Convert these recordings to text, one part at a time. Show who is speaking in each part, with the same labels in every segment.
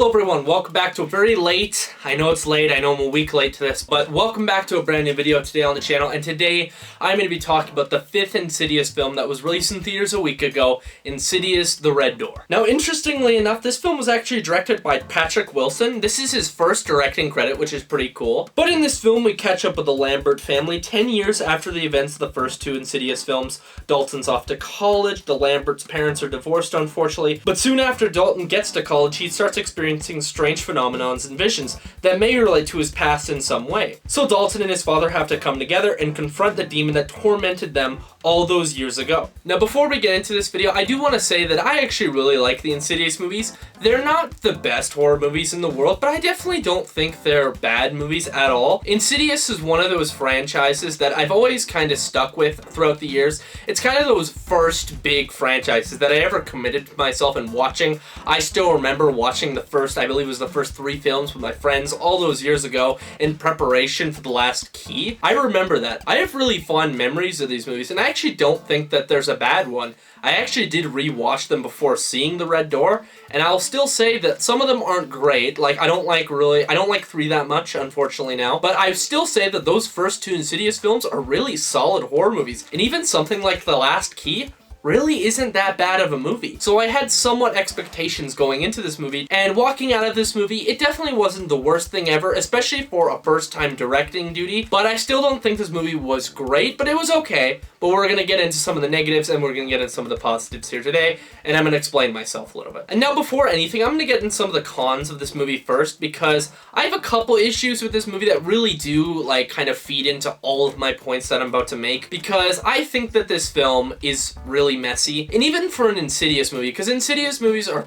Speaker 1: Hello everyone, welcome back to a very late, I know it's late, I know I'm a week late to this, but welcome back to a brand new video today on the channel, and today I'm going to be talking about the 5th Insidious film that was released in theaters a week ago, Insidious The Red Door. Now interestingly enough, this film was actually directed by Patrick Wilson. This is his first directing credit, which is pretty cool. But in this film we catch up with the Lambert family 10 years after the events of the first two Insidious films. Dalton's off to college, the Lambert's parents are divorced unfortunately, but soon after Dalton gets to college he starts experiencing strange phenomenons and visions that may relate to his past in some way. So Dalton and his father have to come together and confront the demon that tormented them all those years ago. Now before we get into this video, I do want to say that I actually really like the Insidious movies. They're not the best horror movies in the world, but I definitely don't think they're bad movies at all. Insidious is one of those franchises that I've always kind of stuck with throughout the years. It's kind of those first big franchises that I ever committed to myself in watching. I still remember watching the first, I believe it was the first 3 films with my friends all those years ago in preparation for The Last Key. I remember that. I have really fond memories of these movies, and I actually don't think that there's a bad one. I actually did rewatch them before seeing The Red Door, and I'll still say that some of them aren't great. Like, I don't like 3 that much, unfortunately now, but I still say that those first 2 Insidious films are really solid horror movies, and even something like The Last Key really isn't that bad of a movie. So I had somewhat expectations going into this movie, and walking out of this movie, it definitely wasn't the worst thing ever, especially for a first-time directing duty, but I still don't think this movie was great, but it was okay. But we're going to get into some of the negatives, and we're going to get into some of the positives here today, and I'm going to explain myself a little bit. And now before anything, I'm going to get into some of the cons of this movie first, because I have a couple issues with this movie that really do, like, kind of feed into all of my points that I'm about to make, because I think that this film is really messy, and even for an Insidious movie, because Insidious movies are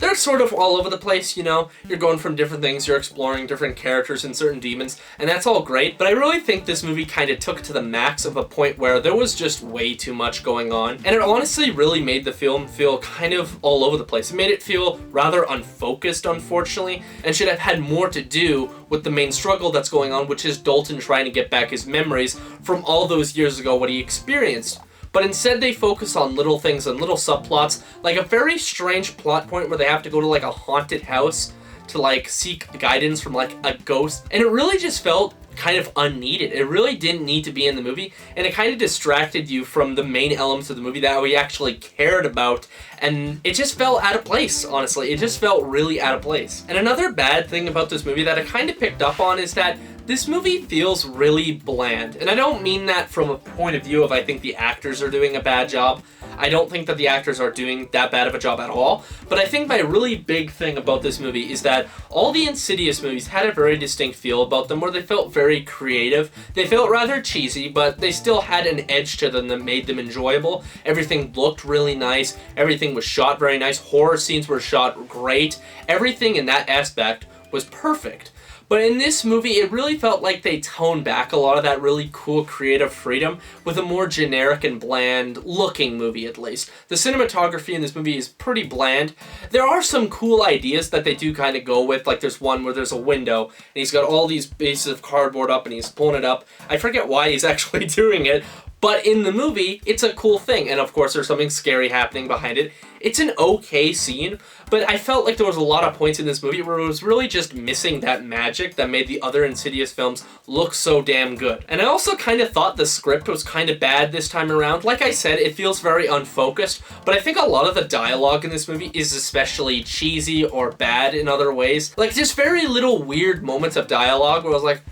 Speaker 1: they're sort of all over the place, you know? You're going from different things, you're exploring different characters and certain demons, and that's all great, but I really think this movie kind of took it to the max of a point where there was just way too much going on, and it honestly really made the film feel kind of all over the place. It made it feel rather unfocused, unfortunately, and should have had more to do with the main struggle that's going on, which is Dalton trying to get back his memories from all those years ago, what he experienced. But instead they focus on little things and little subplots, like a very strange plot point where they have to go to like a haunted house to like seek guidance from like a ghost, and it really just felt kind of unneeded. It really didn't need to be in the movie, and it kind of distracted you from the main elements of the movie that we actually cared about, and it just felt out of place, honestly. It just felt really out of place. And another bad thing about this movie that I kind of picked up on is that this movie feels really bland, and I don't mean that from a point of view of I think the actors are doing a bad job. I don't think that the actors are doing that bad of a job at all, but I think my really big thing about this movie is that all the Insidious movies had a very distinct feel about them where they felt very creative. They felt rather cheesy, but they still had an edge to them that made them enjoyable. Everything looked really nice, everything was shot very nice, horror scenes were shot great, everything in that aspect was perfect. But in this movie, it really felt like they toned back a lot of that really cool creative freedom with a more generic and bland looking movie, at least. The cinematography in this movie is pretty bland. There are some cool ideas that they do kind of go with, like there's one where there's a window and he's got all these pieces of cardboard up and he's pulling it up. I forget why he's actually doing it, but in the movie, it's a cool thing, and of course there's something scary happening behind it. It's an okay scene, but I felt like there was a lot of points in this movie where it was really just missing that magic that made the other Insidious films look so damn good. And I also kind of thought the script was kind of bad this time around. Like I said, it feels very unfocused, but I think a lot of the dialogue in this movie is especially cheesy or bad in other ways. Like, just very little weird moments of dialogue where I was like,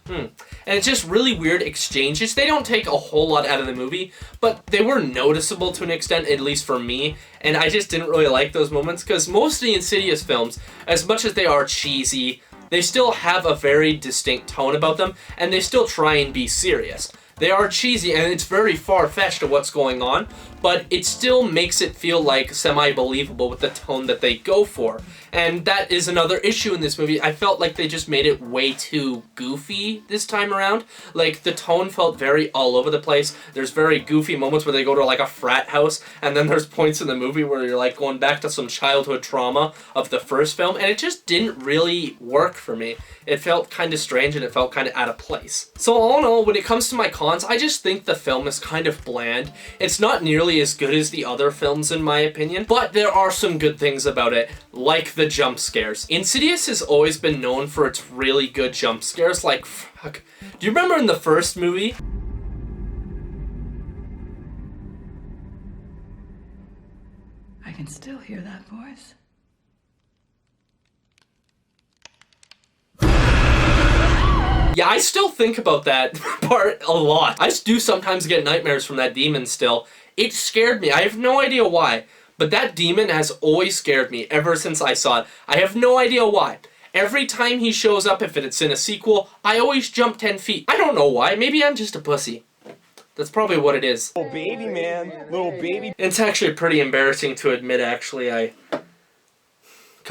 Speaker 1: And it's just really weird exchanges. They don't take a whole lot out of the movie, but they were noticeable to an extent, at least for me, and I just didn't really like those moments, because most of the Insidious films, as much as they are cheesy, they still have a very distinct tone about them, and they still try and be serious. They are cheesy, and it's very far-fetched of what's going on, but it still makes it feel like semi-believable with the tone that they go for. And that is another issue in this movie. I felt like they just made it way too goofy this time around. Like, the tone felt very all over the place. There's very goofy moments where they go to, like, a frat house, and then there's points in the movie where you're, like, going back to some childhood trauma of the first film, and it just didn't really work for me. It felt kind of strange, and it felt kind of out of place. So all in all, when it comes to my cons, I just think the film is kind of bland. It's not nearly as good as the other films, in my opinion, but there are some good things about it, like the jump scares. Insidious has always been known for its really good jump scares. Like, fuck. Do you remember in the first movie?
Speaker 2: I can still hear that voice.
Speaker 1: Yeah, I still think about that part a lot. I do sometimes get nightmares from that demon still. It scared me. I have no idea why. But that demon has always scared me ever since I saw it. I have no idea why. Every time he shows up, if it's in a sequel, I always jump 10 feet. I don't know why. Maybe I'm just a pussy. That's probably what it is.
Speaker 3: Little baby, man. Little baby.
Speaker 1: It's actually pretty embarrassing to admit, actually.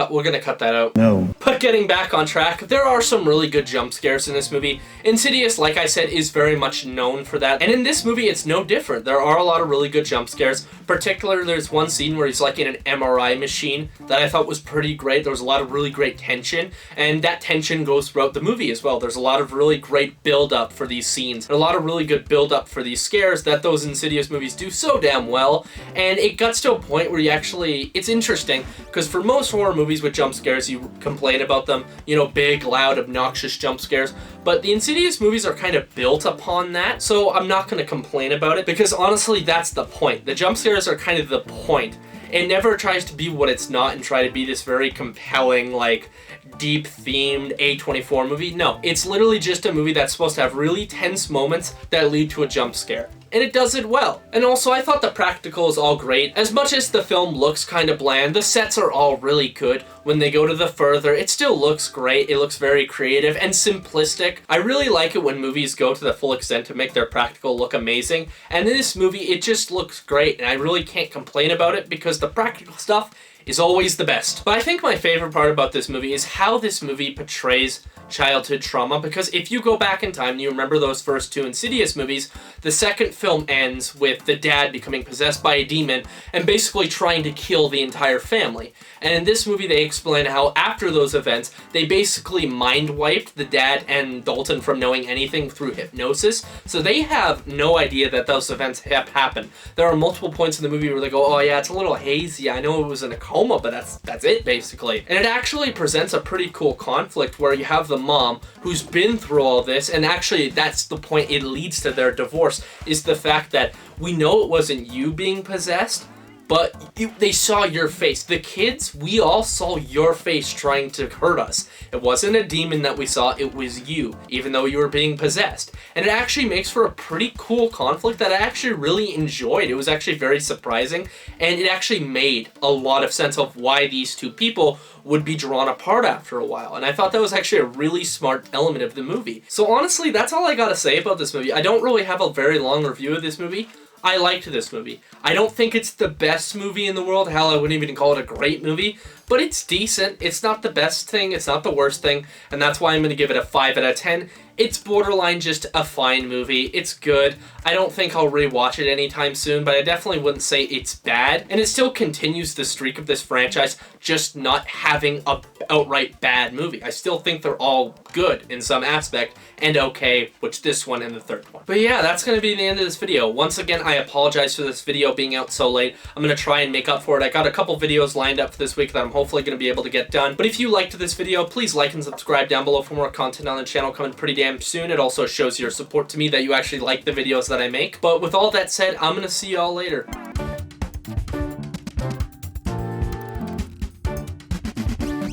Speaker 1: We're gonna cut that out.
Speaker 4: No.
Speaker 1: But getting back on track, there are some really good jump scares in this movie. Insidious, like I said, is very much known for that. And in this movie, it's no different. There are a lot of really good jump scares. Particularly, there's one scene where he's like in an MRI machine that I thought was pretty great. There was a lot of really great tension. And that tension goes throughout the movie as well. There's a lot of really great build-up for these scenes. A lot of really good build-up for these scares that those Insidious movies do so damn well. And it gets to a point where you actually... It's interesting, because for most horror movies with jump scares, you complain about them, you know, big, loud, obnoxious jump scares, but the Insidious movies are kind of built upon that, so I'm not going to complain about it, because honestly, that's the point. The jump scares are kind of the point. It never tries to be what it's not and try to be this very compelling, like, deep-themed A24 movie. No, it's literally just a movie that's supposed to have really tense moments that lead to a jump scare. And it does it well. And also, I thought the practical is all great. As much as the film looks kind of bland, the sets are all really good. When they go to the further, it still looks great. It looks very creative and simplistic. I really like it when movies go to the full extent to make their practical look amazing. And in this movie, it just looks great. And I really can't complain about it because the practical stuff is always the best. But I think my favorite part about this movie is how this movie portrays childhood trauma, because if you go back in time and you remember those first two Insidious movies, the second film ends with the dad becoming possessed by a demon and basically trying to kill the entire family. And in this movie they explain how after those events they basically mind wiped the dad and Dalton from knowing anything through hypnosis, so they have no idea that those events have happened. There are multiple points in the movie where they go, oh yeah, it's a little hazy, I know it was in a coma, but that's it basically. And it actually presents a pretty cool conflict where you have the mom who's been through all this, and actually that's the point it leads to their divorce, is the fact that we know it wasn't you being possessed, but they saw your face. The kids, we all saw your face trying to hurt us. It wasn't a demon that we saw, it was you, even though you were being possessed. And it actually makes for a pretty cool conflict that I actually really enjoyed. It was actually very surprising, and it actually made a lot of sense of why these two people would be drawn apart after a while. And I thought that was actually a really smart element of the movie. So honestly, that's all I gotta say about this movie. I don't really have a very long review of this movie. I liked this movie. I don't think it's the best movie in the world. Hell, I wouldn't even call it a great movie, but it's decent. It's not the best thing. It's not the worst thing, and that's why I'm going to give it a 5 out of 10. It's borderline just a fine movie. It's good. I don't think I'll rewatch it anytime soon, but I definitely wouldn't say it's bad. And it still continues the streak of this franchise just not having a outright bad movie. I still think they're all good in some aspect and okay, which this one and the third one. But yeah, that's going to be the end of this video. Once again, I apologize for this video being out so late. I'm going to try and make up for it. I got a couple videos lined up for this week that I'm hopefully going to be able to get done. But if you liked this video, please like and subscribe down below for more content on the channel coming pretty damn soon. It also shows your support to me that you actually like the videos that I make. But with all that said, I'm going to see y'all later.